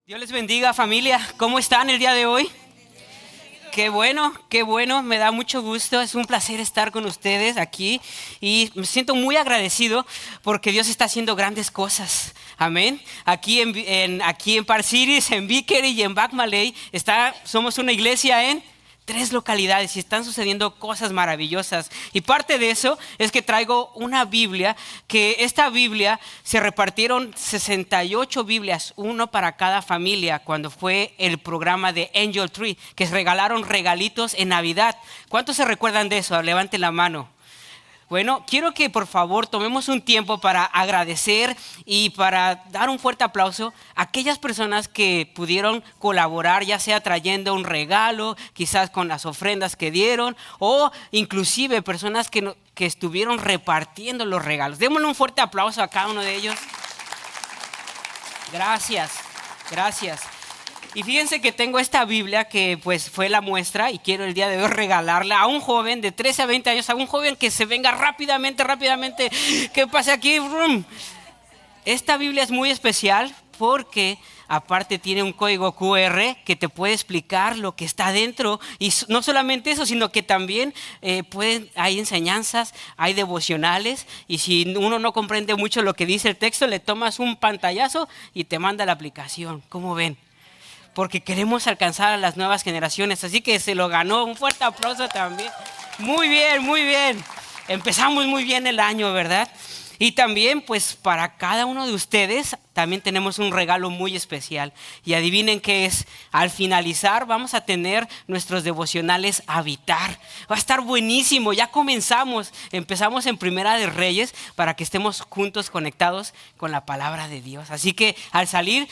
Dios les bendiga, familia. ¿Cómo están el día de hoy? Qué bueno, me da mucho gusto, es un placer estar con ustedes aquí y me siento muy agradecido porque Dios está haciendo grandes cosas. Amén. Aquí en Park Cities, en Vickery y en Back Malay somos una iglesia en 3 localidades y están sucediendo cosas maravillosas. Y parte de eso es que traigo una Biblia, que esta Biblia se repartieron 68 Biblias, uno para cada familia, cuando fue el programa de Angel Tree, que se regalaron regalitos en Navidad. ¿Cuántos se recuerdan de eso? Levanten la mano. Bueno, quiero que por favor tomemos un tiempo para agradecer y para dar un fuerte aplauso a aquellas personas que pudieron colaborar, ya sea trayendo un regalo, quizás con las ofrendas que dieron, o inclusive personas que estuvieron repartiendo los regalos. Démosle un fuerte aplauso a cada uno de ellos. Gracias. Y fíjense que tengo esta Biblia que pues fue la muestra y quiero el día de hoy regalarla a un joven de 13 a 20 años, a un joven que se venga rápidamente, ¿qué pasa aquí? Esta Biblia es muy especial porque aparte tiene un código QR que te puede explicar lo que está dentro y no solamente eso, sino que también hay enseñanzas, hay devocionales y si uno no comprende mucho lo que dice el texto, le tomas un pantallazo y te manda la aplicación. ¿Cómo ven? Porque queremos alcanzar a las nuevas generaciones, así que se lo ganó. Un fuerte aplauso también. Muy bien. Empezamos muy bien el año, ¿verdad? Y también, pues, para cada uno de ustedes, también tenemos un regalo muy especial. Y adivinen qué es. Al finalizar, vamos a tener nuestros devocionales Habitar. Va a estar buenísimo. Ya empezamos en Primera de Reyes para que estemos juntos conectados con la palabra de Dios. Así que al salir,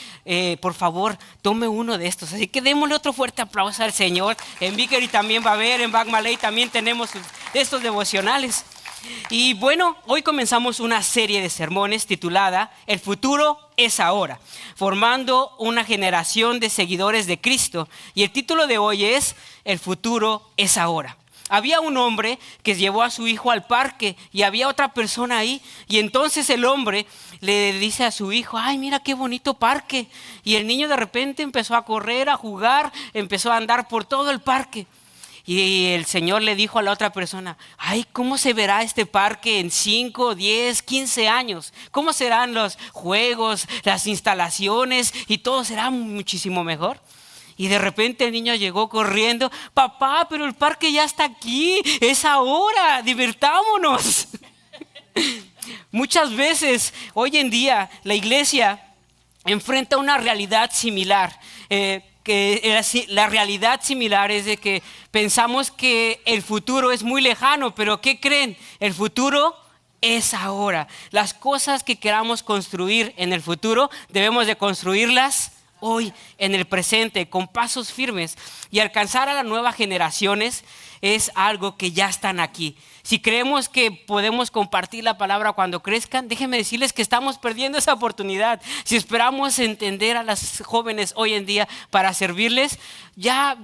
por favor, tome uno de estos. Así que démosle otro fuerte aplauso al Señor. En Vickery también va a haber, en Back Malay también tenemos estos devocionales. Y bueno, hoy comenzamos una serie de sermones titulada El futuro es ahora, formando una generación de seguidores de Cristo. Y el título de hoy es El futuro es ahora. Había un hombre que llevó a su hijo al parque y había otra persona ahí. Y entonces el hombre le dice a su hijo, ay, mira qué bonito parque. Y el niño de repente empezó a correr, a jugar, empezó a andar por todo el parque. Y el Señor le dijo a la otra persona, ay, ¿cómo se verá este parque en 5, 10, 15 años? ¿Cómo serán los juegos, las instalaciones y todo será muchísimo mejor? Y de repente el niño llegó corriendo, papá, pero el parque ya está aquí, es ahora, divirtámonos. Muchas veces, hoy en día, la iglesia enfrenta una realidad similar. Que la realidad similar es de que pensamos que el futuro es muy lejano, pero ¿qué creen? El futuro es ahora. Las cosas que queramos construir en el futuro debemos de construirlas hoy, en el presente, con pasos firmes. Y alcanzar a las nuevas generaciones es algo que ya están aquí. Si creemos que podemos compartir la palabra cuando crezcan, déjenme decirles que estamos perdiendo esa oportunidad. Si esperamos entender a las jóvenes hoy en día para servirles, ya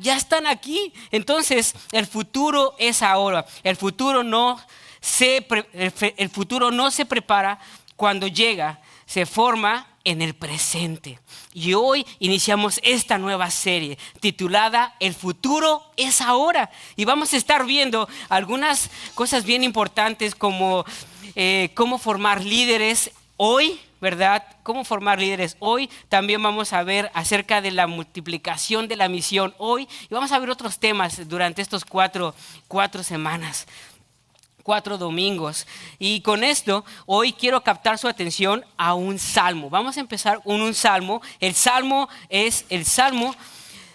están aquí. Entonces, el futuro es ahora. El futuro no se prepara cuando llega, se forma en el presente. Y hoy iniciamos esta nueva serie titulada El futuro es ahora. Y vamos a estar viendo algunas cosas bien importantes como cómo formar líderes hoy, ¿verdad? Cómo formar líderes hoy. También vamos a ver acerca de la multiplicación de la misión hoy. Y vamos a ver otros temas durante estos cuatro semanas. 4 domingos. Y con esto, hoy quiero captar su atención a un salmo. Vamos a empezar con un salmo. El salmo es el Salmo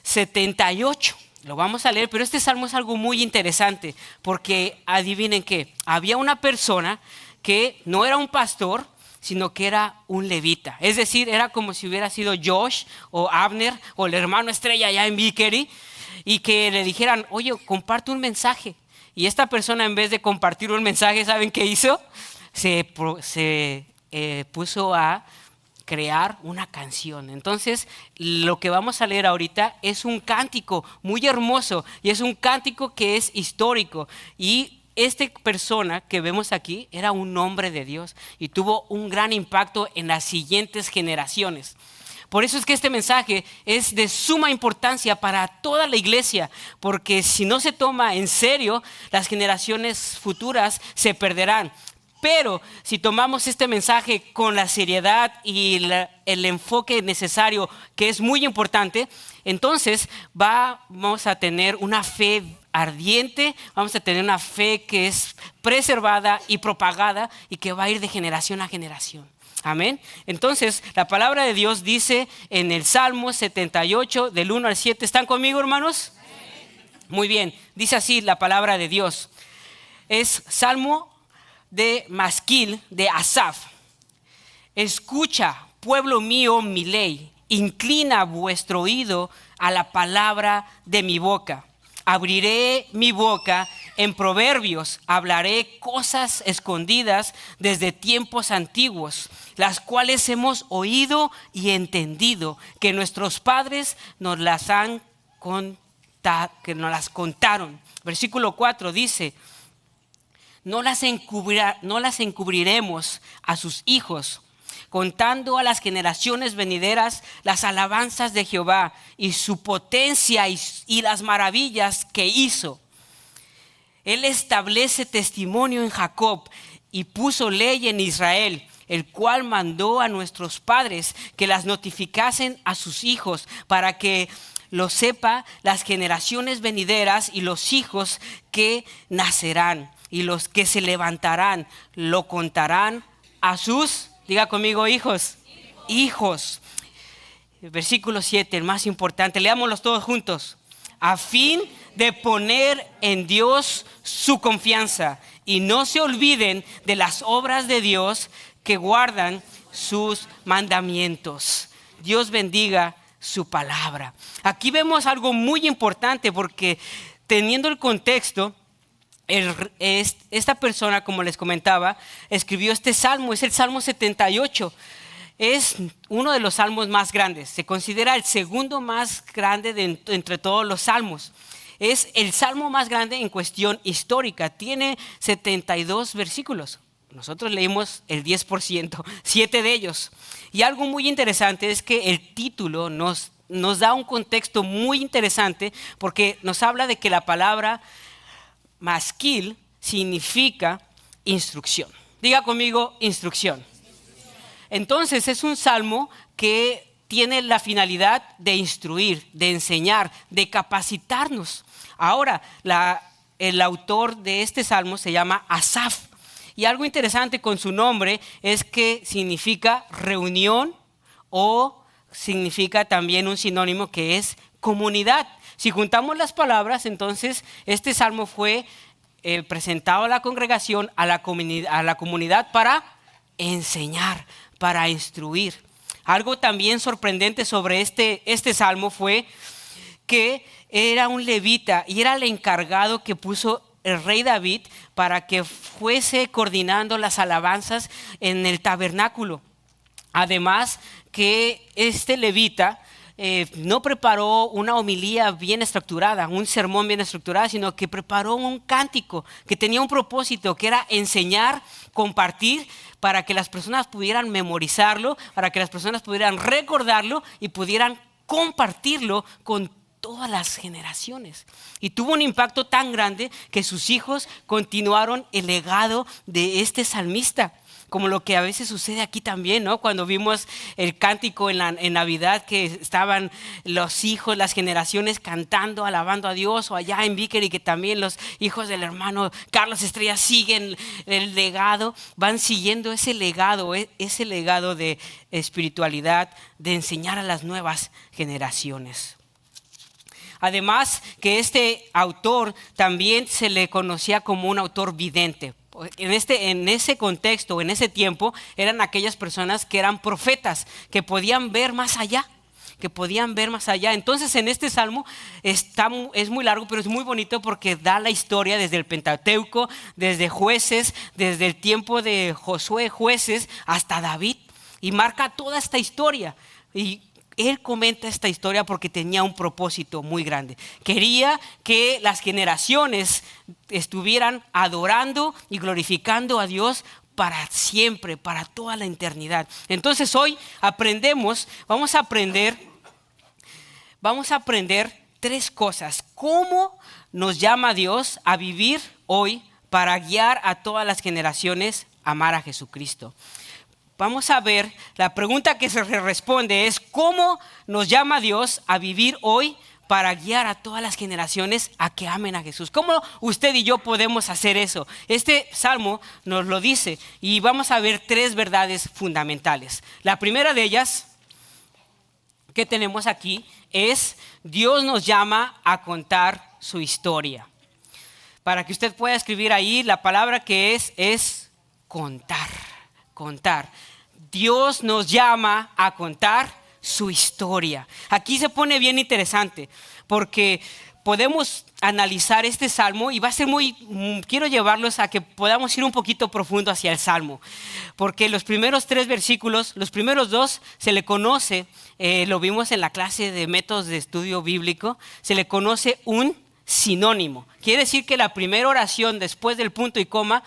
78. Lo vamos a leer, pero este salmo es algo muy interesante porque adivinen qué. Había una persona que no era un pastor, sino que era un levita. Es decir, era como si hubiera sido Josh o Abner o el hermano estrella allá en Vickery y que le dijeran, oye, comparte un mensaje. Y esta persona, en vez de compartir un mensaje, ¿saben qué hizo? Se puso a crear una canción. Entonces, lo que vamos a leer ahorita es un cántico muy hermoso y es un cántico que es histórico. Y esta persona que vemos aquí era un hombre de Dios y tuvo un gran impacto en las siguientes generaciones. Por eso es que este mensaje es de suma importancia para toda la iglesia, porque si no se toma en serio, las generaciones futuras se perderán. Pero si tomamos este mensaje con la seriedad y el enfoque necesario, que es muy importante, entonces vamos a tener una fe ardiente, vamos a tener una fe que es preservada y propagada y que va a ir de generación a generación. Amén. Entonces, la palabra de Dios dice en el Salmo 78, del 1 al 7. ¿Están conmigo, hermanos? Muy bien. Dice así la palabra de Dios. Es Salmo de Masquil, de Asaf. Escucha, pueblo mío, mi ley. Inclina vuestro oído a la palabra de mi boca. Abriré mi boca en proverbios, hablaré cosas escondidas desde tiempos antiguos, las cuales hemos oído y entendido, que nuestros padres nos las contaron. Versículo 4 dice: no las encubriremos a sus hijos, contando a las generaciones venideras las alabanzas de Jehová y su potencia y las maravillas que hizo. Él establece testimonio en Jacob y puso ley en Israel, el cual mandó a nuestros padres que las notificasen a sus hijos, para que lo sepa las generaciones venideras y los hijos que nacerán, y los que se levantarán lo contarán a sus, diga conmigo, hijos. Hijos. Versículo 7, el más importante, leámoslos todos juntos. A fin de poner en Dios su confianza y no se olviden de las obras de Dios, que guardan sus mandamientos. Dios bendiga su palabra. Aquí vemos algo muy importante, porque teniendo el contexto, esta persona, como les comentaba, escribió este salmo. Es el Salmo 78. Es uno de los salmos más grandes. Se considera el segundo más grande entre todos los salmos. Es el salmo más grande en cuestión histórica. Tiene 72 versículos. Nosotros leímos el 10%, 7 de ellos. Y algo muy interesante es que el título nos da un contexto muy interesante, porque nos habla de que la palabra Masquil significa instrucción. Diga conmigo, instrucción. Entonces es un salmo que tiene la finalidad de instruir, de enseñar, de capacitarnos. Ahora, el autor de este salmo se llama Asaf. Y algo interesante con su nombre es que significa reunión, o significa también un sinónimo que es comunidad. Si juntamos las palabras, entonces este salmo fue presentado a la congregación, a la comunidad, para enseñar, para instruir. Algo también sorprendente sobre este salmo fue que era un levita y era el encargado que puso el rey David para que fuese coordinando las alabanzas en el tabernáculo. Además que este levita no preparó una homilía bien estructurada, un sermón bien estructurado, sino que preparó un cántico que tenía un propósito, que era enseñar, compartir, para que las personas pudieran memorizarlo, para que las personas pudieran recordarlo y pudieran compartirlo con todas las generaciones. Y tuvo un impacto tan grande que sus hijos continuaron el legado de este salmista, como lo que a veces sucede aquí también, ¿no? Cuando vimos el cántico en Navidad, que estaban los hijos, las generaciones cantando, alabando a Dios, o allá en Vickery, que también los hijos del hermano Carlos Estrella siguen el legado, van siguiendo ese legado de espiritualidad, de enseñar a las nuevas generaciones. Además que este autor también se le conocía como un autor vidente. En ese contexto, en ese tiempo, eran aquellas personas que eran profetas, que podían ver más allá. Entonces en este salmo es muy largo, pero es muy bonito, porque da la historia desde el Pentateuco, desde Jueces, desde el tiempo de Josué, Jueces, hasta David, y marca toda esta historia. Y él comenta esta historia porque tenía un propósito muy grande. Quería que las generaciones estuvieran adorando y glorificando a Dios para siempre, para toda la eternidad. Entonces hoy vamos a aprender 3 cosas. ¿Cómo nos llama Dios a vivir hoy para guiar a todas las generaciones a amar a Jesucristo? Vamos a ver, la pregunta que se responde es: ¿cómo nos llama Dios a vivir hoy para guiar a todas las generaciones a que amen a Jesús? ¿Cómo usted y yo podemos hacer eso? Este salmo nos lo dice y vamos a ver 3 verdades fundamentales. La primera de ellas que tenemos aquí es: Dios nos llama a contar su historia. Para que usted pueda escribir ahí, la palabra que es contar. Contar. Dios nos llama a contar su historia. Aquí se pone bien interesante porque podemos analizar este salmo y va a ser quiero llevarlos a que podamos ir un poquito profundo hacia el salmo, porque los primeros 3 versículos, los primeros 2 se le conoce, lo vimos en la clase de métodos de estudio bíblico, se le conoce un sinónimo. Quiere decir que la primera oración después del punto y coma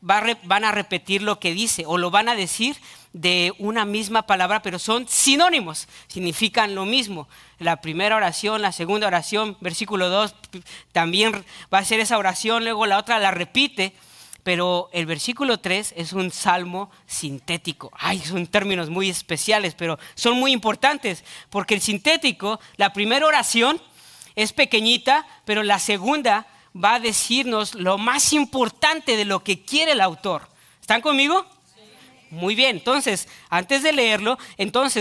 van a repetir lo que dice o lo van a decir de una misma palabra, pero son sinónimos, significan lo mismo. La primera oración, la segunda oración, versículo 2, también va a ser esa oración, luego la otra la repite, pero el versículo 3 es un salmo sintético. Son términos muy especiales, pero son muy importantes, porque el sintético, la primera oración es pequeñita, pero la segunda va a decirnos lo más importante de lo que quiere el autor. ¿Están conmigo? Sí. Muy bien, entonces, antes de leerlo,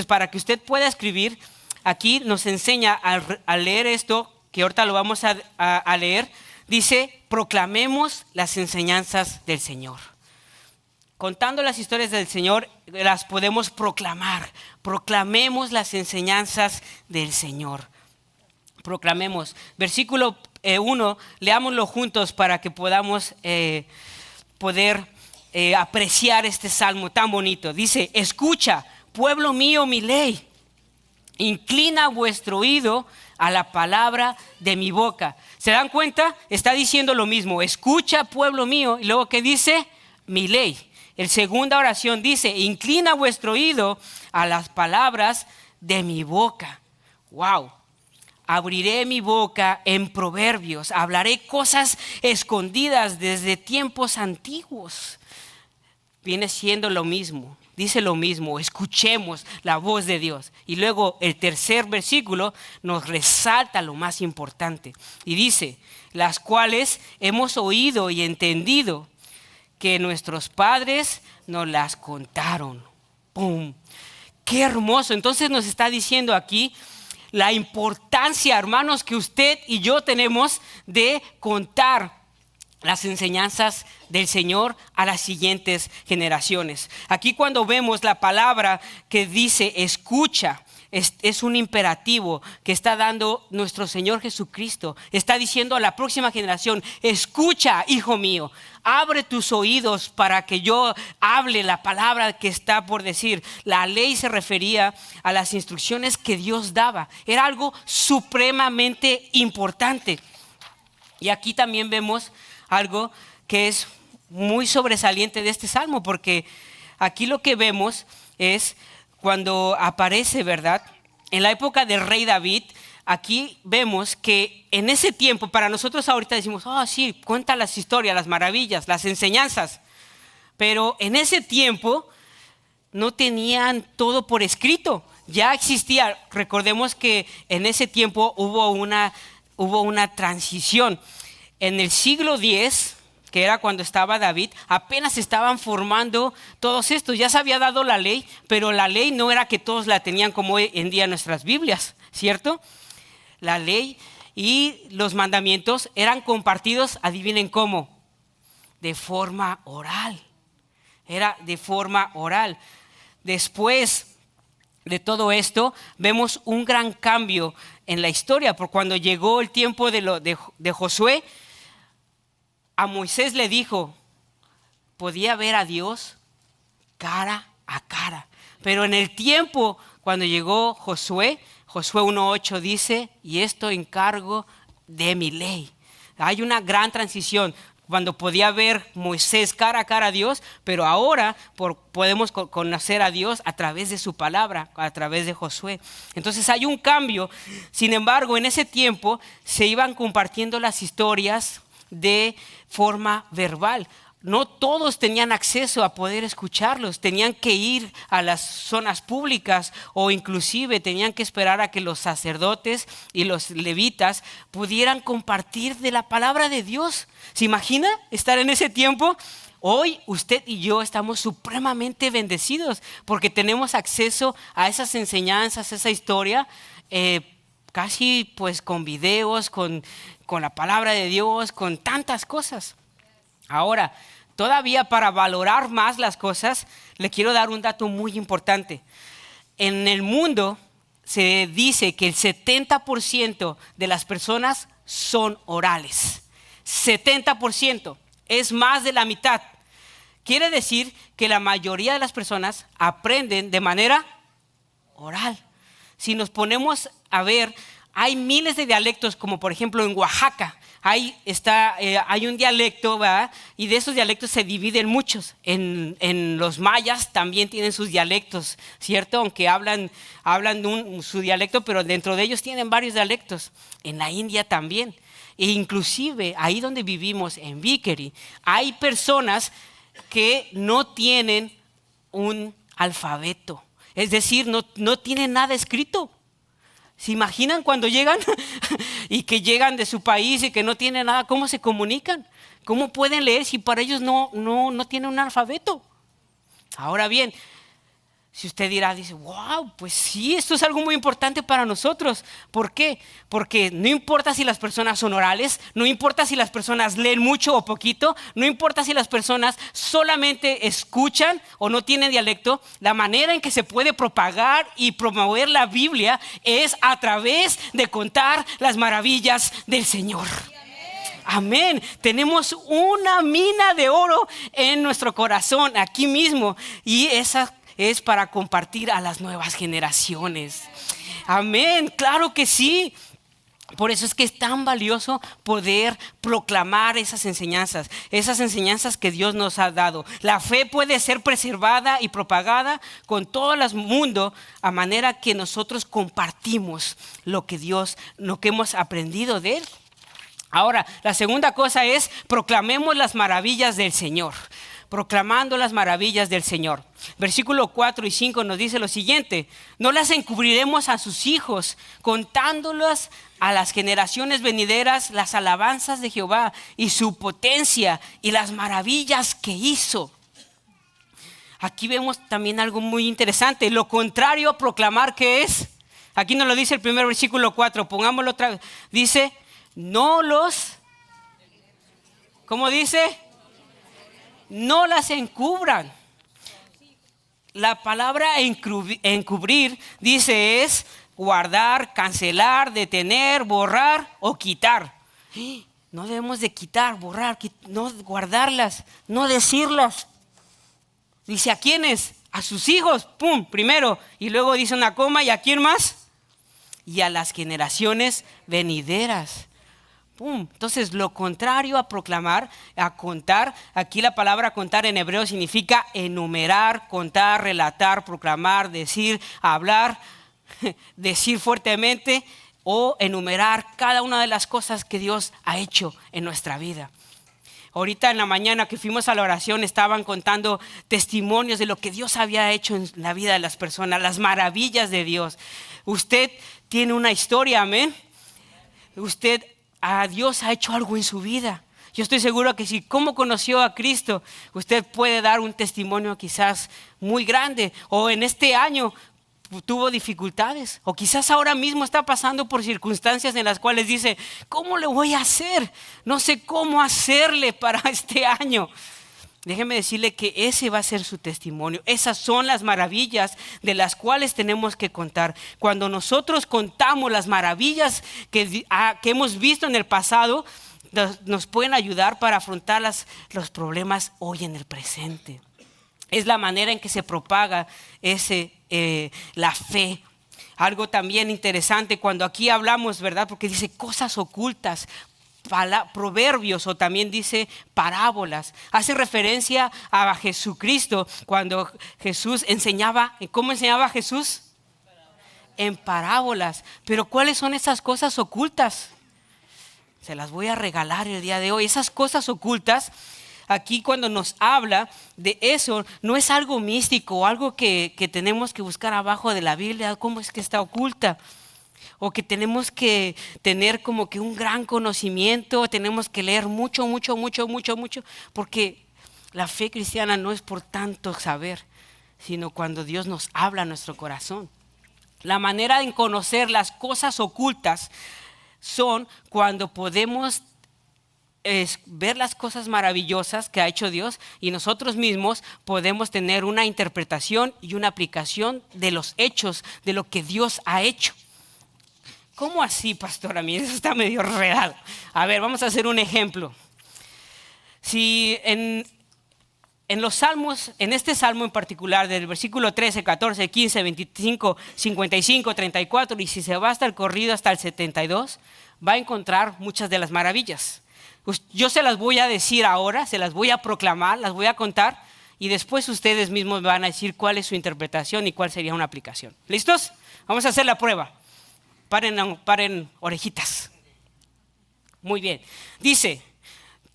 para que usted pueda escribir, aquí nos enseña a leer esto, que ahorita lo vamos a leer, dice: proclamemos las enseñanzas del Señor. Contando las historias del Señor, las podemos proclamar. Proclamemos las enseñanzas del Señor. Proclamemos. Versículo 1, leámoslo juntos para que podamos poder apreciar este salmo tan bonito. Dice: escucha, pueblo mío, mi ley. Inclina vuestro oído a la palabra de mi boca. ¿Se dan cuenta? Está diciendo lo mismo. Escucha, pueblo mío. Y luego, ¿qué dice? Mi ley. En segunda oración dice: inclina vuestro oído a las palabras de mi boca. ¡Wow! Abriré mi boca en proverbios, hablaré cosas escondidas desde tiempos antiguos. Viene siendo lo mismo, dice lo mismo: escuchemos la voz de Dios. Y luego el tercer versículo nos resalta lo más importante y dice: las cuales hemos oído y entendido, que nuestros padres nos las contaron. ¡Pum! ¡Qué hermoso! Entonces nos está diciendo aquí la importancia, hermanos, que usted y yo tenemos de contar las enseñanzas del Señor a las siguientes generaciones. Aquí cuando vemos la palabra que dice escucha, es un imperativo que está dando nuestro Señor Jesucristo. Está diciendo a la próxima generación: escucha, hijo mío, abre tus oídos para que yo hable la palabra que está por decir. La ley se refería a las instrucciones que Dios daba. Era algo supremamente importante. Y aquí también vemos algo que es muy sobresaliente de este salmo, porque aquí lo que vemos es cuando aparece, ¿verdad? En la época del rey David, aquí vemos que en ese tiempo, para nosotros ahorita decimos: sí, cuenta las historias, las maravillas, las enseñanzas. Pero en ese tiempo no tenían todo por escrito. Ya existía, recordemos que en ese tiempo hubo una transición. En el siglo X, que era cuando estaba David, apenas estaban formando todos estos. Ya se había dado la ley, pero la ley no era que todos la tenían como hoy en día nuestras Biblias, ¿cierto? La ley y los mandamientos eran compartidos, adivinen cómo, de forma oral. Era de forma oral. Después de todo esto, vemos un gran cambio en la historia, porque cuando llegó el tiempo de Josué, a Moisés le dijo: podía ver a Dios cara a cara. Pero en el tiempo cuando llegó Josué 1:8 dice: y esto encargo de mi ley. Hay una gran transición. cuando podía ver Moisés cara a cara a Dios, pero ahora podemos conocer a Dios a través de su palabra, a través de Josué. Entonces hay un cambio. Sin embargo, en ese tiempo se iban compartiendo las historias de forma verbal. No todos tenían acceso a poder escucharlos, tenían que ir a las zonas públicas o inclusive tenían que esperar a que los sacerdotes y los levitas pudieran compartir de la palabra de Dios. ¿Se imagina estar en ese tiempo? Hoy usted y yo estamos supremamente bendecidos porque tenemos acceso a esas enseñanzas, esa historia, casi pues con videos, con la palabra de Dios, con tantas cosas. Ahora, todavía para valorar más las cosas, le quiero dar un dato muy importante. En el mundo se dice que el 70% de las personas son orales. 70%, es más de la mitad. Quiere decir que la mayoría de las personas aprenden de manera oral. Si nos ponemos a ver, hay miles de dialectos, como por ejemplo en Oaxaca. Hay un dialecto, ¿verdad? Y de esos dialectos se dividen muchos. En los mayas también tienen sus dialectos, ¿cierto? Aunque hablan su dialecto, pero dentro de ellos tienen varios dialectos. En la India también. E inclusive ahí donde vivimos, en Vickery, hay personas que no tienen un alfabeto. Es decir, no tienen nada escrito. ¿Se imaginan cuando llegan y que llegan de su país y que no tienen nada? ¿Cómo se comunican? ¿Cómo pueden leer si para ellos no tienen un alfabeto? Ahora bien, si usted dice, wow, pues sí, esto es algo muy importante para nosotros. ¿Por qué? Porque no importa si las personas son orales, no importa si las personas leen mucho o poquito, no importa si las personas solamente escuchan o no tienen dialecto, la manera en que se puede propagar y promover la Biblia es a través de contar las maravillas del Señor. Amén. Tenemos una mina de oro en nuestro corazón aquí mismo y esa es para compartir a las nuevas generaciones. Amén, claro que sí. Por eso es que es tan valioso poder proclamar esas enseñanzas que Dios nos ha dado. La fe puede ser preservada y propagada con todo el mundo a manera que nosotros compartimos lo que hemos aprendido de Él. Ahora, la segunda cosa es proclamemos las maravillas del Señor. Proclamando las maravillas del Señor. Versículo 4 y 5 nos dice lo siguiente: no las encubriremos a sus hijos, contándolas a las generaciones venideras las alabanzas de Jehová y su potencia y las maravillas que hizo. Aquí vemos también algo muy interesante. Lo contrario a proclamar, ¿qué es? Aquí nos lo dice el primer versículo 4. Pongámoslo otra vez. Dice, ¿cómo dice? No las encubran. La palabra encubrir dice es guardar, cancelar, detener, borrar o quitar. No debemos de quitar, borrar, no guardarlas, no decirlas. Dice, ¿a quiénes? A sus hijos, pum, primero. Y luego dice una coma, ¿y a quién más? Y a las generaciones venideras. ¡Pum! Entonces, lo contrario a proclamar, a contar, aquí la palabra contar en hebreo significa enumerar, contar, relatar, proclamar, decir, hablar, decir fuertemente o enumerar cada una de las cosas que Dios ha hecho en nuestra vida. Ahorita en la mañana que fuimos a la oración estaban contando testimonios de lo que Dios había hecho en la vida de las personas, las maravillas de Dios. Usted tiene una historia, amén. Dios ha hecho algo en su vida. Yo estoy seguro que si cómo conoció a Cristo, usted puede dar un testimonio quizás muy grande. O en este año tuvo dificultades. O quizás ahora mismo está pasando por circunstancias en las cuales dice, ¿cómo le voy a hacer? No sé cómo hacerle para este año. Déjeme decirle que ese va a ser su testimonio. Esas son las maravillas de las cuales tenemos que contar. Cuando nosotros contamos las maravillas que hemos visto en el pasado, nos pueden ayudar para afrontar los problemas hoy en el presente. Es la manera en que se propaga la fe. Algo también interesante cuando aquí hablamos, ¿verdad? Porque dice cosas ocultas. proverbios o también dice parábolas. Hace referencia a Jesucristo cuando Jesús enseñaba. ¿Cómo enseñaba Jesús? En parábolas. Pero ¿cuáles son esas cosas ocultas? Se las voy a regalar el día de hoy. Esas cosas ocultas, aquí cuando nos habla de eso, no es algo místico o algo que tenemos que buscar abajo de la Biblia. ¿Cómo es que está oculta? O que tenemos que tener como que un gran conocimiento, tenemos que leer mucho, porque la fe cristiana no es por tanto saber, sino cuando Dios nos habla a nuestro corazón. La manera de conocer las cosas ocultas son cuando podemos ver las cosas maravillosas que ha hecho Dios y nosotros mismos podemos tener una interpretación y una aplicación de los hechos, de lo que Dios ha hecho. ¿Cómo así, pastora? Mira, eso está medio enredado. A ver, vamos a hacer un ejemplo. Si en los salmos, en este salmo en particular, del versículo 13, 14, 15, 25, 55, 34, y si se va hasta el corrido hasta el 72, va a encontrar muchas de las maravillas. Pues yo se las voy a decir ahora, se las voy a proclamar, las voy a contar, y después ustedes mismos van a decir cuál es su interpretación y cuál sería una aplicación. ¿Listos? Vamos a hacer la prueba. Paren orejitas. Muy bien. Dice: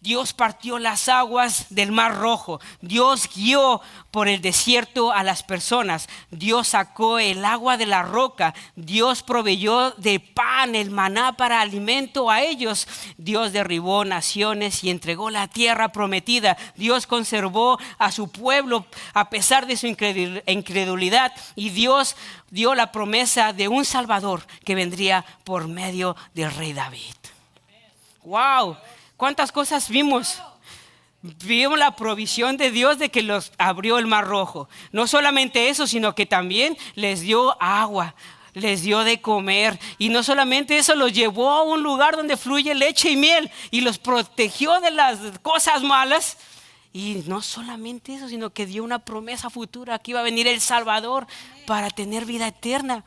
Dios partió las aguas del Mar Rojo. Dios guió por el desierto a las personas. Dios sacó el agua de la roca. Dios proveyó de pan, el maná para alimento a ellos. Dios derribó naciones y entregó la tierra prometida. Dios conservó a su pueblo a pesar de su incredulidad. Y Dios dio la promesa de un Salvador que vendría por medio del rey David. ¡Wow! ¿Cuántas cosas vimos? Vimos la provisión de Dios de que los abrió el Mar Rojo. No solamente eso, sino que también les dio agua, les dio de comer. Y no solamente eso, los llevó a un lugar donde fluye leche y miel y los protegió de las cosas malas. Y no solamente eso, sino que dio una promesa futura, que iba a venir el Salvador para tener vida eterna.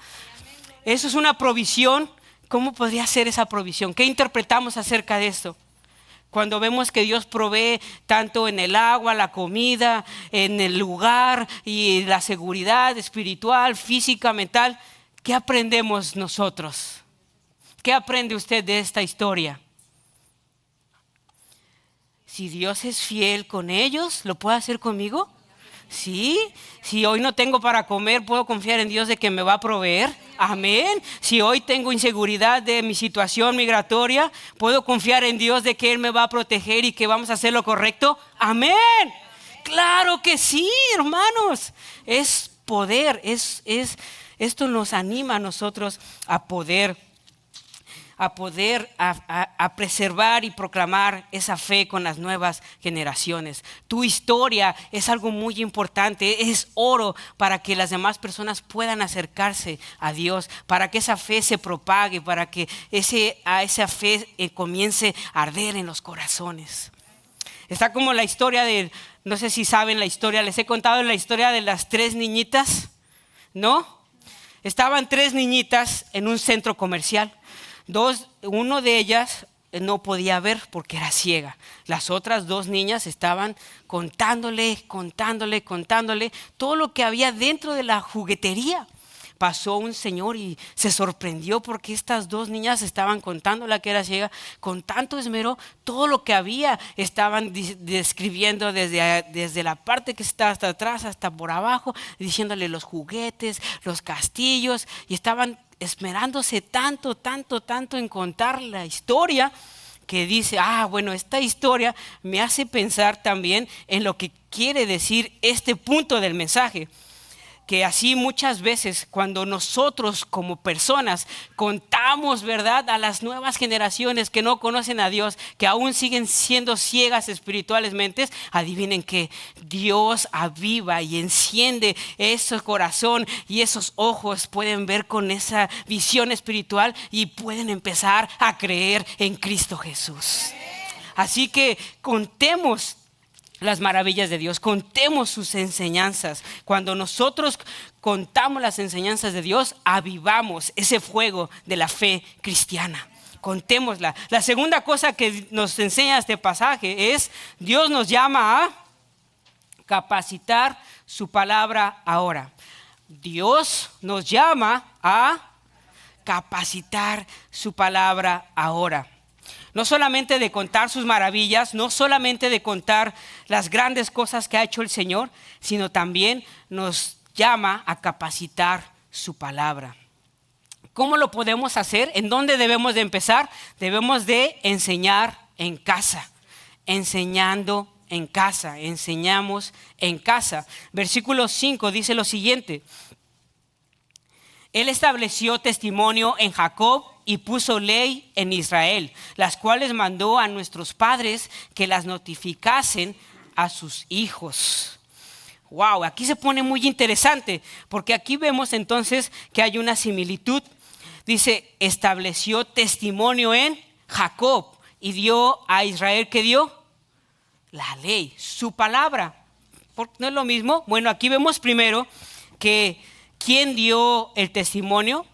Eso es una provisión. ¿Cómo podría ser esa provisión? ¿Qué interpretamos acerca de esto? Cuando vemos que Dios provee tanto en el agua, la comida, en el lugar y la seguridad espiritual, física, mental, ¿qué aprendemos nosotros? ¿Qué aprende usted de esta historia? Si Dios es fiel con ellos, ¿lo puede hacer conmigo? Sí, si hoy no tengo para comer, puedo confiar en Dios de que me va a proveer. Amén. Si hoy tengo inseguridad de mi situación migratoria, puedo confiar en Dios de que Él me va a proteger y que vamos a hacer lo correcto. Amén. Claro que sí, hermanos. Es poder, esto nos anima a nosotros a poder preservar y proclamar esa fe con las nuevas generaciones. Tu historia es algo muy importante, es oro para que las demás personas puedan acercarse a Dios, para que esa fe se propague, para que esa fe comience a arder en los corazones. Está como la historia no sé si saben la historia, les he contado la historia de las 3 niñitas, ¿no? Estaban 3 niñitas en un centro comercial. Uno de ellas no podía ver porque era ciega. Las otras 2 niñas estaban contándole todo lo que había dentro de la juguetería. Pasó un señor y se sorprendió porque estas 2 niñas estaban contándole que era ciega con tanto esmero. Todo lo que había estaban describiendo desde la parte que está hasta atrás hasta por abajo, diciéndole los juguetes, los castillos, y estaban esmerándose tanto en contar la historia, que dice, bueno, esta historia me hace pensar también en lo que quiere decir este punto del mensaje. Que así muchas veces cuando nosotros como personas contamos verdad a las nuevas generaciones que no conocen a Dios, que aún siguen siendo ciegas espiritualmente, adivinen que Dios aviva y enciende ese corazón y esos ojos pueden ver con esa visión espiritual y pueden empezar a creer en Cristo Jesús. Así que contemos las maravillas de Dios, contemos sus enseñanzas. Cuando nosotros contamos las enseñanzas de Dios, avivamos ese fuego de la fe cristiana. contémosla. La segunda cosa que nos enseña este pasaje es Dios nos llama a capacitar su palabra ahora. Dios nos llama a capacitar su palabra ahora. No solamente de contar sus maravillas, no solamente de contar las grandes cosas que ha hecho el Señor, sino también nos llama a capacitar su palabra. ¿Cómo lo podemos hacer? ¿En dónde debemos de empezar? Debemos de enseñar en casa, enseñando en casa, enseñamos en casa. Versículo 5 dice lo siguiente: Él estableció testimonio en Jacob y puso ley en Israel, las cuales mandó a nuestros padres que las notificasen a sus hijos. Wow, aquí se pone muy interesante, porque aquí vemos entonces que hay una similitud. Dice, estableció testimonio en Jacob y dio a Israel, ¿qué dio? La ley, su palabra. ¿No es lo mismo? Bueno, aquí vemos primero que ¿quién dio el testimonio?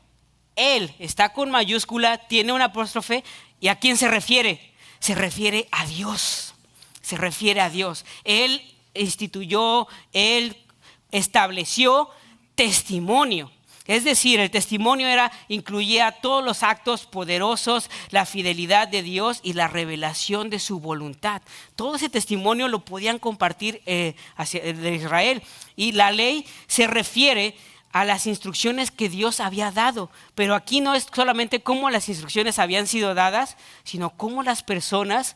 Él, está con mayúscula, tiene una apóstrofe. ¿Y a quién se refiere? Se refiere a Dios. Se refiere a Dios. Él instituyó, él estableció testimonio. Es decir, el testimonio incluía todos los actos poderosos, la fidelidad de Dios y la revelación de su voluntad. Todo ese testimonio lo podían compartir de Israel. Y la ley se refiere a las instrucciones que Dios había dado. Pero aquí no es solamente cómo las instrucciones habían sido dadas, sino cómo las personas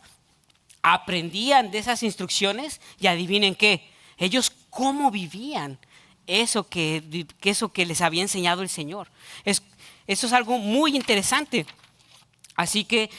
aprendían de esas instrucciones y adivinen qué, ellos cómo vivían eso que les había enseñado el Señor. Eso es algo muy interesante. Así que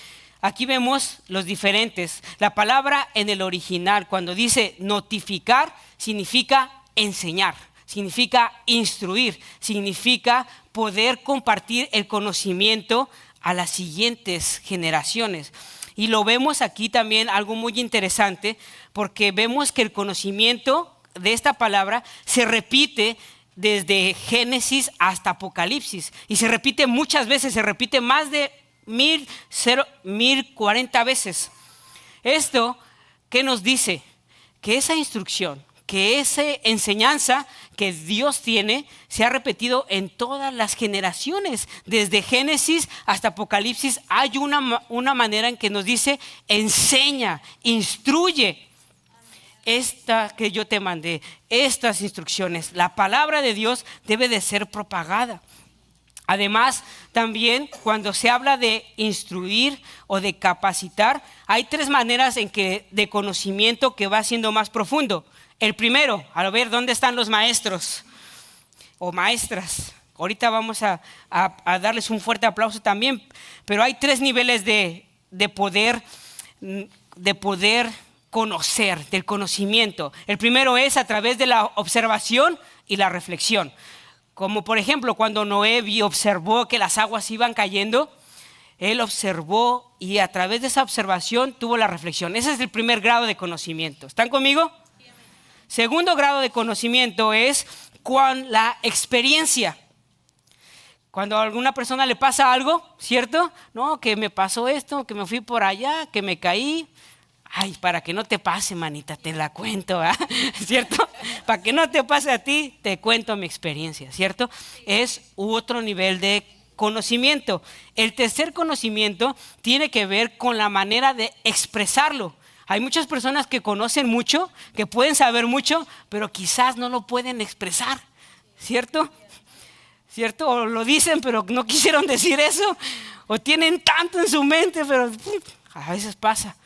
aquí vemos los diferentes. La palabra en el original, cuando dice notificar, significa enseñar, significa instruir, significa poder compartir el conocimiento a las siguientes generaciones. Y lo vemos aquí también algo muy interesante, porque vemos que el conocimiento de esta palabra se repite desde Génesis hasta Apocalipsis. Y se repite muchas veces, se repite más de 1040 veces. Esto, ¿qué nos dice? Que esa instrucción, que esa enseñanza que Dios tiene se ha repetido en todas las generaciones. Desde Génesis hasta Apocalipsis hay una manera en que nos dice enseña, instruye. Esta que yo te mandé, estas instrucciones, la palabra de Dios debe de ser propagada. Además, también cuando se habla de instruir o de capacitar, hay tres maneras de conocimiento que va siendo más profundo. El primero, a ver, ¿dónde están los maestros o maestras? Ahorita vamos a darles un fuerte aplauso también, pero hay tres niveles de poder conocer, del conocimiento. El primero es a través de la observación y la reflexión. Como por ejemplo cuando Noé observó que las aguas iban cayendo, él observó y a través de esa observación tuvo la reflexión. Ese es el primer grado de conocimiento. ¿Están conmigo? Sí. Segundo grado de conocimiento es con la experiencia. Cuando a alguna persona le pasa algo, ¿cierto? No, que me pasó esto, que me fui por allá, que me caí. Ay, para que no te pase, manita, te la cuento, ¿eh? ¿Cierto? Para que no te pase a ti, te cuento mi experiencia, ¿cierto? Es otro nivel de conocimiento. El tercer conocimiento tiene que ver con la manera de expresarlo. Hay muchas personas que conocen mucho, que pueden saber mucho, pero quizás no lo pueden expresar, ¿cierto? ¿Cierto? O lo dicen, pero no quisieron decir eso, o tienen tanto en su mente, pero a veces pasa.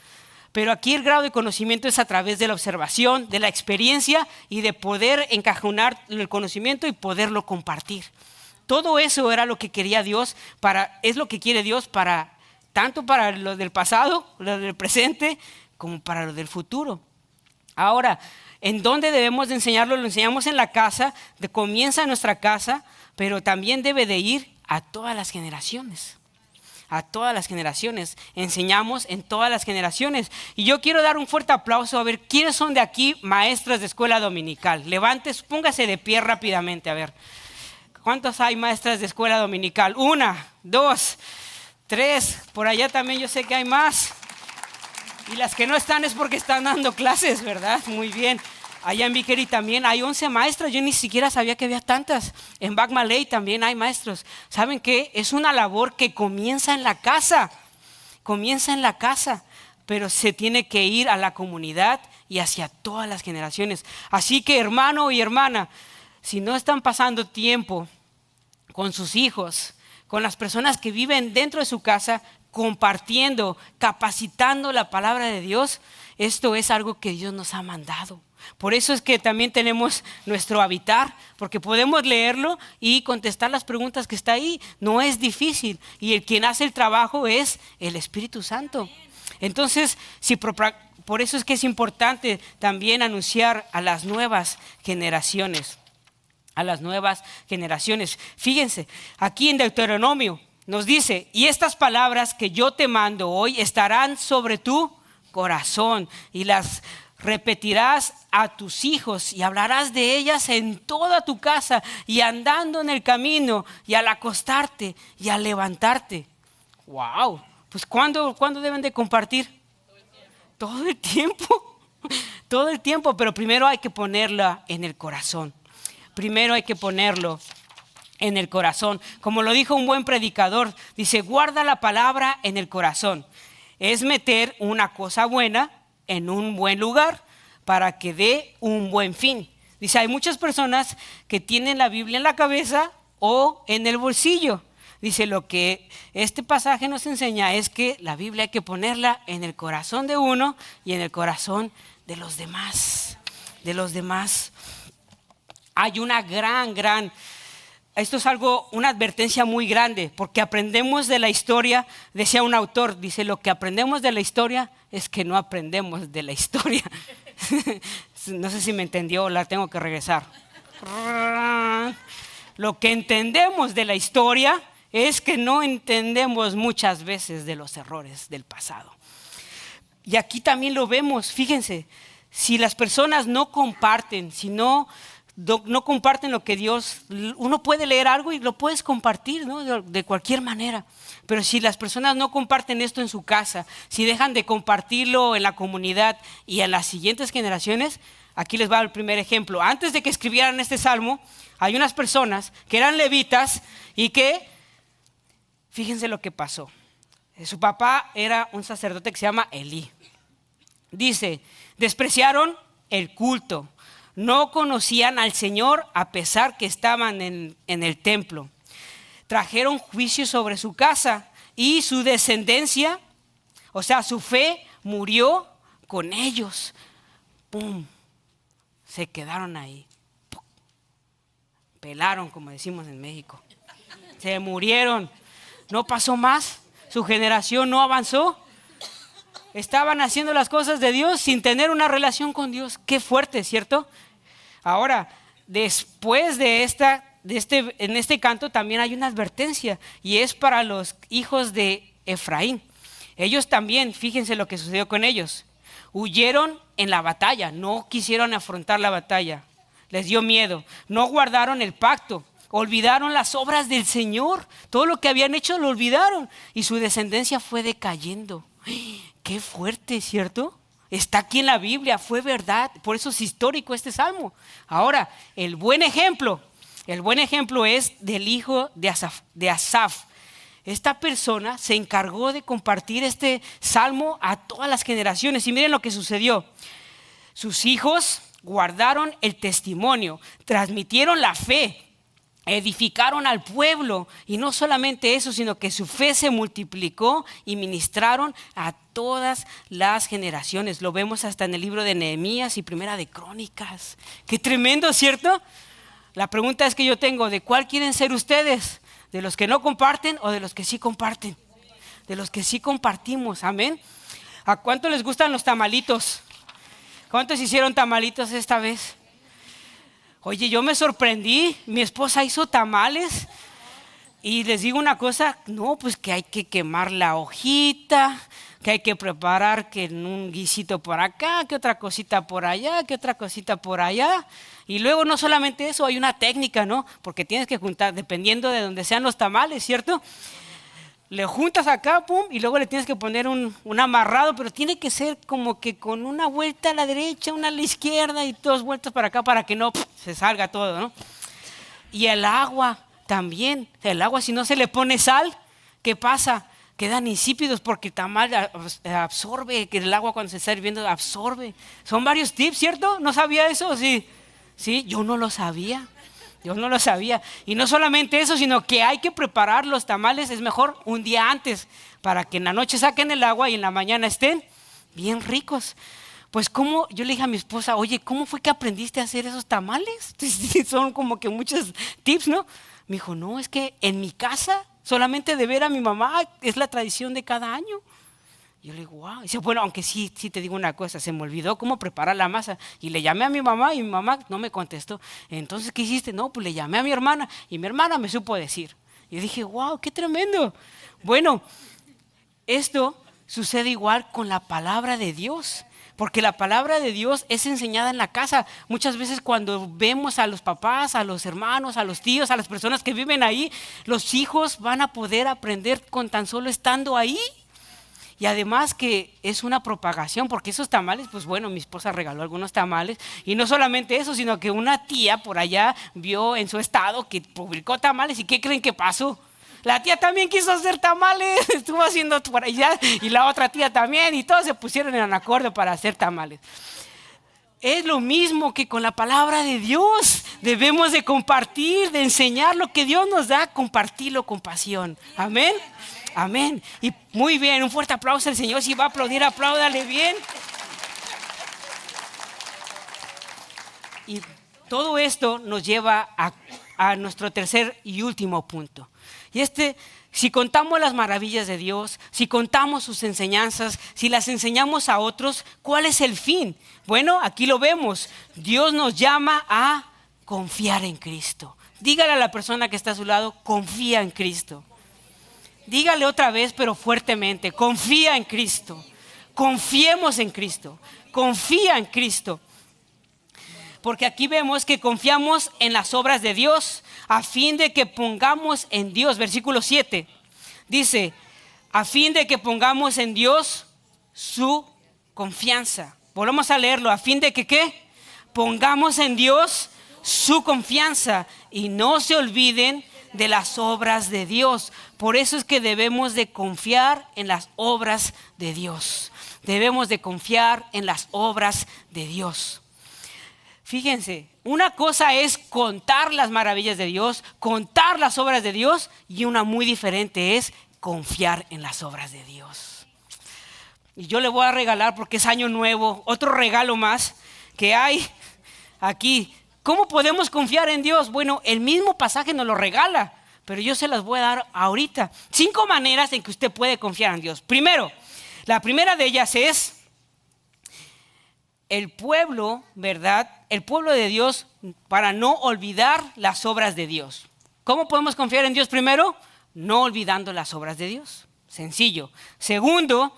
Pero aquí el grado de conocimiento es a través de la observación, de la experiencia y de poder encajonar el conocimiento y poderlo compartir. Todo eso era lo que quería Dios, es lo que quiere Dios tanto para lo del pasado, lo del presente, como para lo del futuro. Ahora, ¿en dónde debemos de enseñarlo? Lo enseñamos en la casa, comienza en nuestra casa, pero también debe de ir a todas las generaciones. A todas las generaciones, enseñamos en todas las generaciones. Y yo quiero dar un fuerte aplauso a ver quiénes son de aquí maestras de escuela dominical. Levantes, póngase de pie rápidamente, a ver. ¿Cuántos hay maestras de escuela dominical? 1, 2, 3, por allá también yo sé que hay más. Y las que no están es porque están dando clases, ¿verdad? Muy bien. Allá en Vickery también hay 11 maestras. Yo ni siquiera sabía que había tantas. En Back Malay también hay maestros. ¿Saben qué? Es una labor que comienza en la casa. Comienza en la casa, pero se tiene que ir a la comunidad y hacia todas las generaciones. Así que, hermano y hermana, si no están pasando tiempo con sus hijos, con las personas que viven dentro de su casa, compartiendo, capacitando la palabra de Dios, esto es algo que Dios nos ha mandado. Por eso es que también tenemos nuestro habitar, porque podemos leerlo y contestar las preguntas que está ahí. No es difícil, y quien hace el trabajo es el Espíritu Santo. Entonces, por eso es que es importante también anunciar a las nuevas generaciones. A las nuevas generaciones. Fíjense, aquí en Deuteronomio nos dice: y estas palabras que yo te mando hoy estarán sobre tu corazón, y las repetirás a tus hijos, y hablarás de ellas en toda tu casa, y andando en el camino, y al acostarte, y al levantarte. Wow, pues ¿cuándo deben de compartir? Todo el tiempo. Todo el tiempo, pero primero hay que ponerla en el corazón. Primero hay que ponerlo en el corazón. Como lo dijo un buen predicador, dice: guarda la palabra en el corazón. Es meter una cosa buena en un buen lugar para que dé un buen fin. Dice, hay muchas personas que tienen la Biblia en la cabeza o en el bolsillo. Dice, lo que este pasaje nos enseña es que la Biblia hay que ponerla en el corazón de uno y en el corazón de los demás. De los demás. Hay una esto es una advertencia muy grande, porque aprendemos de la historia. Decía un autor, dice, lo que aprendemos de la historia es que no aprendemos de la historia. No sé si me entendió, la tengo que regresar. Lo que entendemos de la historia es que no entendemos muchas veces de los errores del pasado. Y aquí también lo vemos, fíjense, si las personas no comparten, si no comparten lo que Dios, uno puede leer algo y lo puedes compartir, ¿no? De cualquier manera, pero si las personas no comparten esto en su casa, si dejan de compartirlo en la comunidad y en las siguientes generaciones, aquí les va el primer ejemplo. Antes de que escribieran este salmo, hay unas personas que eran levitas y que, fíjense lo que pasó. Su papá era un sacerdote que se llama Elí. Dice, despreciaron el culto. No conocían al Señor a pesar que estaban en el templo. Trajeron juicio sobre su casa y su descendencia, o sea, su fe murió con ellos. ¡Pum! Se quedaron ahí. ¡Pum! Pelaron, como decimos en México. Se murieron. No pasó más. Su generación no avanzó. Estaban haciendo las cosas de Dios sin tener una relación con Dios. Qué fuerte, ¿cierto? Ahora, después de en este canto también hay una advertencia, y es para los hijos de Efraín. Ellos también, fíjense lo que sucedió con ellos. Huyeron en la batalla, no quisieron afrontar la batalla. Les dio miedo, no guardaron el pacto, olvidaron las obras del Señor. Todo lo que habían hecho lo olvidaron y su descendencia fue decayendo. Qué fuerte, ¿cierto? Está aquí en la Biblia, fue verdad, por eso es histórico este salmo. Ahora, el buen ejemplo es del hijo de Asaf. Esta persona se encargó de compartir este salmo a todas las generaciones, y miren lo que sucedió. Sus hijos guardaron el testimonio, transmitieron la fe, edificaron al pueblo, y no solamente eso, sino que su fe se multiplicó y ministraron a todas las generaciones. Lo vemos hasta en el libro de Nehemías y Primera de Crónicas. Qué tremendo, ¿cierto? La pregunta es que yo tengo: ¿de cuál quieren ser ustedes? ¿De los que no comparten o de los que sí comparten? De los que sí compartimos, amén. ¿A cuánto les gustan los tamalitos? ¿Cuántos hicieron tamalitos esta vez? Oye, yo me sorprendí, mi esposa hizo tamales y les digo una cosa, no, pues que hay que quemar la hojita, que hay que preparar que un guisito por acá, que otra cosita por allá, que otra cosita por allá. Y luego no solamente eso, hay una técnica, ¿no? Porque tienes que juntar, dependiendo de donde sean los tamales, ¿cierto? le juntas acá, pum, y luego le tienes que poner un amarrado, pero tiene que ser como que con una vuelta a la derecha, una a la izquierda y dos vueltas para acá para que no se salga todo, ¿no? Y el agua también, el agua si no se le pone sal, ¿qué pasa? Quedan insípidos porque el tamal absorbe, que el agua cuando se está hirviendo absorbe. Son varios tips, ¿cierto? ¿No sabía eso? Sí, sí, yo no lo sabía. Yo no lo sabía. Y no solamente eso, sino que hay que preparar los tamales, es mejor un día antes, para que en la noche saquen el agua y en la mañana estén bien ricos. Pues como yo le dije a mi esposa, oye, ¿cómo fue que aprendiste a hacer esos tamales? Son como que muchos tips, ¿no? Me dijo, no, es que en mi casa, solamente de ver a mi mamá, es la tradición de cada año. Yo le digo, wow. Dice, bueno, aunque sí te digo una cosa, se me olvidó cómo preparar la masa. Y le llamé a mi mamá y mi mamá no me contestó. Entonces, ¿qué hiciste? No, pues le llamé a mi hermana y mi hermana me supo decir. Y yo dije, wow, qué tremendo. Bueno, esto sucede igual con la palabra de Dios. Porque la palabra de Dios es enseñada en la casa. Muchas veces cuando vemos a los papás, a los hermanos, a los tíos, a las personas que viven ahí, los hijos van a poder aprender con tan solo estando ahí. Y además que es una propagación, porque esos tamales, pues bueno, mi esposa regaló algunos tamales. Y no solamente eso, sino que una tía por allá vio en su estado que publicó tamales. ¿Y qué creen que pasó? La tía también quiso hacer tamales, estuvo haciendo por allá. Y la otra tía también, y todos se pusieron en acuerdo para hacer tamales. Es lo mismo que con la palabra de Dios. Debemos de compartir, de enseñar lo que Dios nos da, compartirlo con pasión. Amén. Amén. Y muy bien, un fuerte aplauso al Señor. Si va a aplaudir, apláudale bien. Y todo esto nos lleva a nuestro tercer y último punto. Y si contamos las maravillas de Dios, si contamos sus enseñanzas, si las enseñamos a otros, ¿cuál es el fin? Bueno, aquí lo vemos. Dios nos llama a confiar en Cristo. Dígale a la persona que está a su lado, confía en Cristo. Dígale otra vez, pero fuertemente, confía en Cristo. Confiemos en Cristo. Confía en Cristo. Porque aquí vemos que confiamos en las obras de Dios a fin de que pongamos en Dios. Versículo 7 dice, a fin de que pongamos en Dios su confianza. Volvamos a leerlo, a fin de que ¿qué? Pongamos en Dios su confianza y no se olviden de las obras de Dios. Por eso es que debemos de confiar en las obras de Dios. Debemos de confiar en las obras de Dios. Fíjense, una cosa es contar las maravillas de Dios, contar las obras de Dios, y una muy diferente es confiar en las obras de Dios. Y yo le voy a regalar, porque es año nuevo, otro regalo más que hay aquí. ¿Cómo podemos confiar en Dios? Bueno, el mismo pasaje nos lo regala, pero yo se las voy a dar ahorita. 5 maneras en que usted puede confiar en Dios. Primero, la primera de ellas es el pueblo, ¿verdad? El pueblo de Dios, para no olvidar las obras de Dios. ¿Cómo podemos confiar en Dios primero? No olvidando las obras de Dios. Sencillo. Segundo,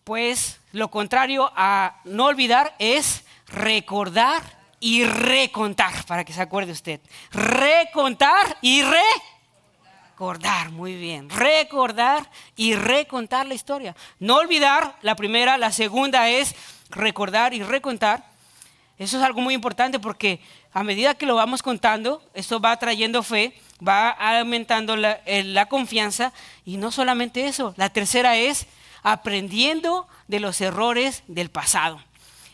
pues lo contrario a no olvidar es recordar y recontar, para que se acuerde usted. Recontar y recordar, muy bien. Recordar y recontar la historia. No olvidar la primera, la segunda es recordar y recontar. Eso es algo muy importante porque a medida que lo vamos contando, esto va trayendo fe, va aumentando la confianza. Y no solamente eso, la tercera es aprendiendo de los errores del pasado.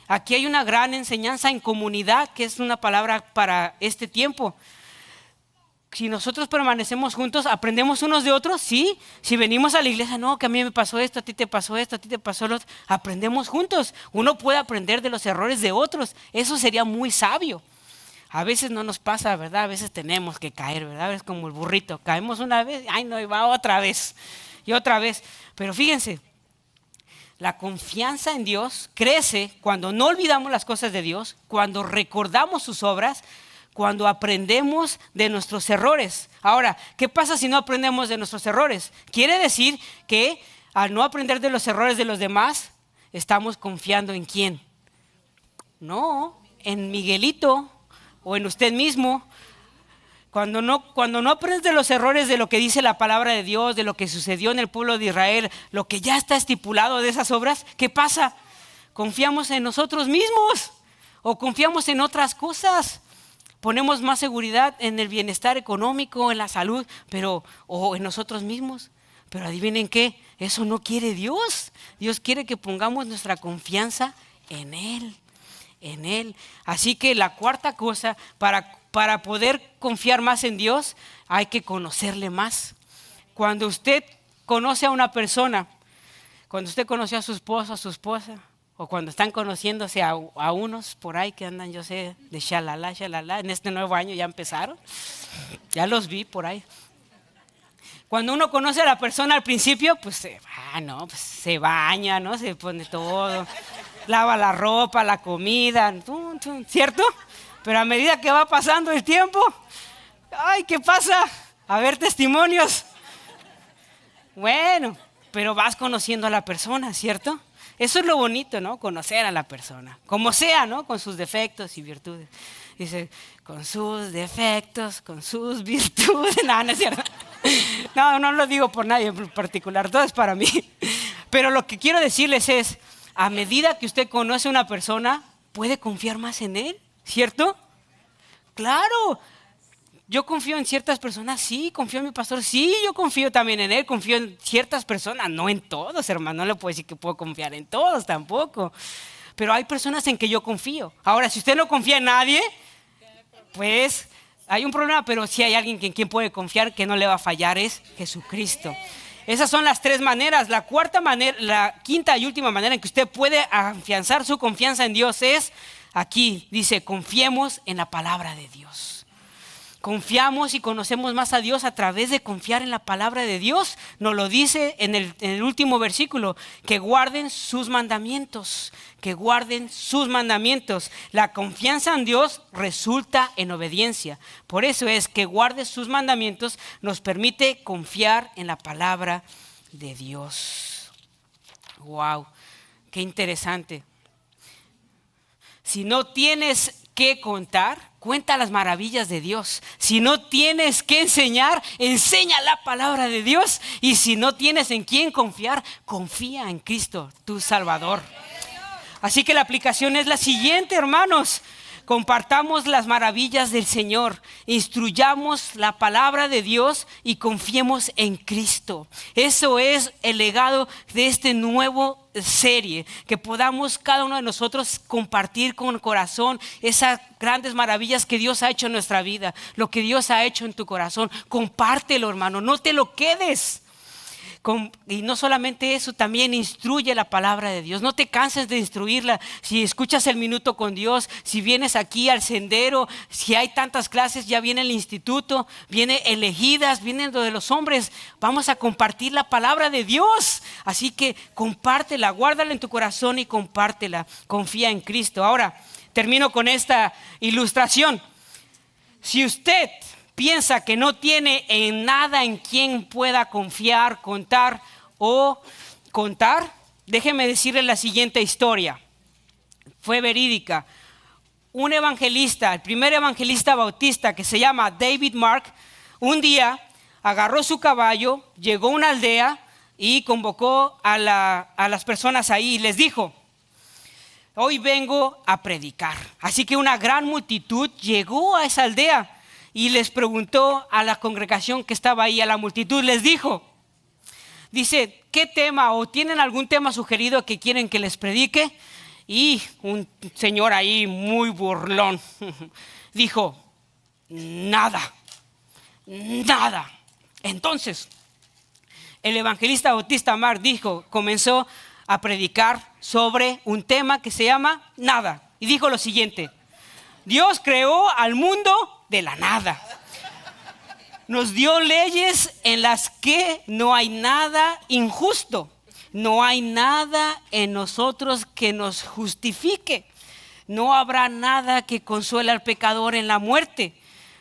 Aquí hay una gran enseñanza en comunidad, que es una palabra para este tiempo. Si nosotros permanecemos juntos, aprendemos unos de otros, sí. Si venimos a la iglesia, no, que a mí me pasó esto, a ti te pasó esto, a ti te pasó lo otro. Aprendemos juntos. Uno puede aprender de los errores de otros. Eso sería muy sabio. A veces no nos pasa, ¿verdad? A veces tenemos que caer, ¿verdad? Es como el burrito. Caemos una vez, ay no, y va otra vez. Y otra vez. Pero fíjense. La confianza en Dios crece cuando no olvidamos las cosas de Dios, cuando recordamos sus obras, cuando aprendemos de nuestros errores. Ahora, ¿qué pasa si no aprendemos de nuestros errores? Quiere decir que al no aprender de los errores de los demás, estamos confiando en ¿quién? No, en Miguelito o en usted mismo. Cuando no aprendes de los errores de lo que dice la palabra de Dios, de lo que sucedió en el pueblo de Israel, lo que ya está estipulado de esas obras, ¿qué pasa? Confiamos en nosotros mismos o confiamos en otras cosas. Ponemos más seguridad en el bienestar económico, en la salud, o en nosotros mismos. Pero adivinen qué, eso no quiere Dios. Dios quiere que pongamos nuestra confianza en Él. En Él. Así que la cuarta cosa, para poder confiar más en Dios, hay que conocerle más. Cuando usted conoce a una persona, cuando usted conoció a su esposo, a su esposa, o cuando están conociéndose a unos por ahí que andan, yo sé, de shalala, en este nuevo año ya empezaron, ya los vi por ahí. Cuando uno conoce a la persona al principio, pues se baña, ¿no? Se pone todo, lava la ropa, la comida, ¿cierto? Pero a medida que va pasando el tiempo, ¡ay, qué pasa! A ver testimonios. Bueno, pero vas conociendo a la persona, ¿cierto? Eso es lo bonito, ¿no? Conocer a la persona, como sea, ¿no? Con sus defectos y virtudes. Dice, con sus defectos, con sus virtudes. No, no es cierto. No lo digo por nadie en particular, todo es para mí. Pero lo que quiero decirles es, a medida que usted conoce a una persona, puede confiar más en él, ¿cierto? Claro. Yo confío en ciertas personas, sí, confío en mi pastor, sí, yo confío también en él, confío en ciertas personas, no en todos, hermano, no le puedo decir que puedo confiar en todos tampoco, pero hay personas en que yo confío. Ahora, si usted no confía en nadie, pues hay un problema, pero sí hay alguien en quien puede confiar que no le va a fallar, es Jesucristo. Esas son las tres maneras. La quinta y última manera en que usted puede afianzar su confianza en Dios es aquí, dice, confiemos en la palabra de Dios. Confiamos y conocemos más a Dios a través de confiar en la palabra de Dios. Nos lo dice en el último versículo, que guarden sus mandamientos, que guarden sus mandamientos. La confianza en Dios resulta en obediencia. Por eso es que guarde sus mandamientos nos permite confiar en la palabra de Dios. Wow, qué interesante. Si no tienes que contar, cuenta las maravillas de Dios. Si no tienes que enseñar, enseña la palabra de Dios. Y si no tienes en quién confiar, confía en Cristo, tu Salvador. Así que la aplicación es la siguiente, hermanos. Compartamos las maravillas del Señor, instruyamos la palabra de Dios y confiemos en Cristo. Eso es el legado de este nuevo serie, que podamos cada uno de nosotros compartir con corazón esas grandes maravillas que Dios ha hecho en nuestra vida, lo que Dios ha hecho en tu corazón. Compártelo, hermano, no te lo quedes. Y no solamente eso, también instruye la palabra de Dios. No te canses de instruirla. Si escuchas el minuto con Dios, si vienes aquí al sendero, si hay tantas clases, ya viene el instituto, viene elegidas, viene lo de los hombres. Vamos a compartir la palabra de Dios. Así que compártela, guárdala en tu corazón y compártela. Confía en Cristo. Ahora, termino con esta ilustración. Si usted piensa que no tiene en nada en quien pueda confiar, contar, déjeme decirle la siguiente historia. Fue verídica. Un evangelista, el primer evangelista bautista que se llama David Mark, un día agarró su caballo, llegó a una aldea y convocó a las personas ahí y les dijo: hoy vengo a predicar. Así que una gran multitud llegó a esa aldea. Y les preguntó a la congregación que estaba ahí, a la multitud, les dice, ¿qué tema o tienen algún tema sugerido que quieren que les predique? Y un señor ahí muy burlón dijo, nada. Entonces, el evangelista bautista Mark comenzó a predicar sobre un tema que se llama nada. Y dijo lo siguiente: Dios creó al mundo de la nada. Nos dio leyes en las que no hay nada injusto. No hay nada en nosotros que nos justifique. No habrá nada que consuele al pecador en la muerte.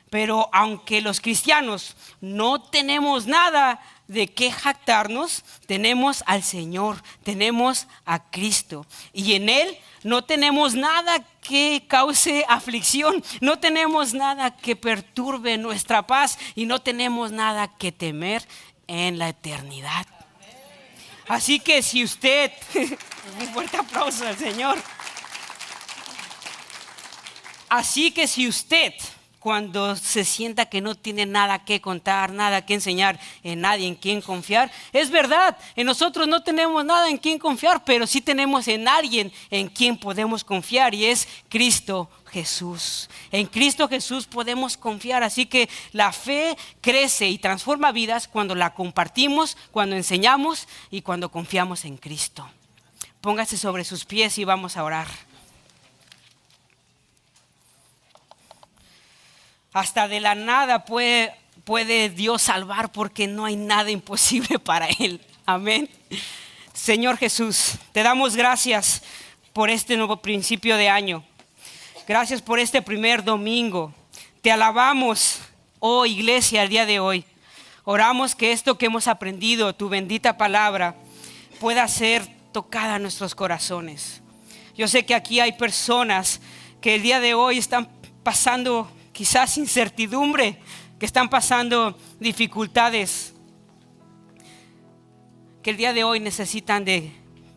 Pero aunque los cristianos no tenemos nada de qué jactarnos, tenemos al Señor, tenemos a Cristo. Y en Él no tenemos nada que cause aflicción, no tenemos nada que perturbe nuestra paz y no tenemos nada que temer en la eternidad. Así que si usted, un fuerte aplauso al Señor. Así que si usted, cuando se sienta que no tiene nada que contar, nada que enseñar, en nadie en quien confiar, es verdad, en nosotros no tenemos nada en quien confiar, pero sí tenemos en alguien en quien podemos confiar y es Cristo Jesús. En Cristo Jesús podemos confiar, así que la fe crece y transforma vidas cuando la compartimos, cuando enseñamos y cuando confiamos en Cristo. Póngase sobre sus pies y vamos a orar. Hasta de la nada puede Dios salvar porque no hay nada imposible para Él. Amén. Señor Jesús, te damos gracias por este nuevo principio de año. Gracias por este primer domingo. Te alabamos, oh iglesia, el día de hoy. Oramos que esto que hemos aprendido, tu bendita palabra, pueda ser tocada en nuestros corazones. Yo sé que aquí hay personas que el día de hoy están pasando quizás incertidumbre, que están pasando dificultades, que el día de hoy necesitan de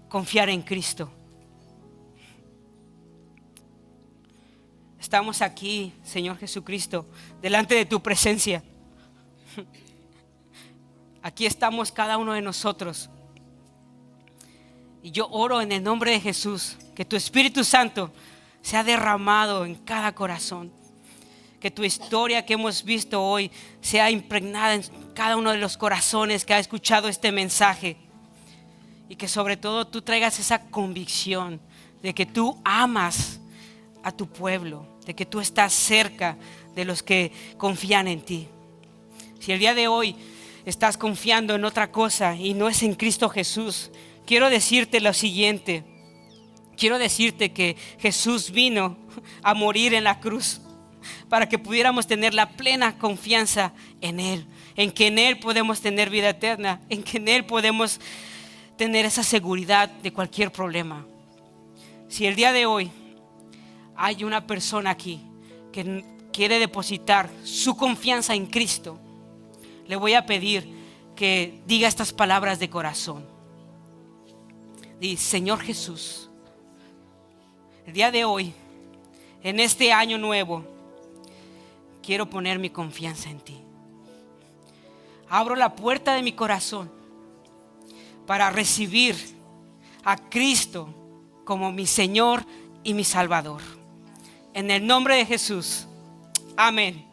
confiar en Cristo. Estamos aquí, Señor Jesucristo, delante de tu presencia. Aquí estamos cada uno de nosotros. Y yo oro en el nombre de Jesús, que tu Espíritu Santo sea derramado en cada corazón. Que tu historia que hemos visto hoy sea impregnada en cada uno de los corazones que ha escuchado este mensaje. Y que sobre todo tú traigas esa convicción de que tú amas a tu pueblo, de que tú estás cerca de los que confían en ti. Si el día de hoy estás confiando en otra cosa y no es en Cristo Jesús, quiero decirte lo siguiente. Quiero decirte que Jesús vino a morir en la cruz para que pudiéramos tener la plena confianza en Él, en que en Él podemos tener vida eterna, en que en Él podemos tener esa seguridad de cualquier problema. Si el día de hoy hay una persona aquí que quiere depositar su confianza en Cristo, le voy a pedir que diga estas palabras de corazón. Dice: Señor Jesús, el día de hoy, en este año nuevo, quiero poner mi confianza en ti. Abro la puerta de mi corazón para recibir a Cristo como mi Señor y mi Salvador. En el nombre de Jesús. Amén.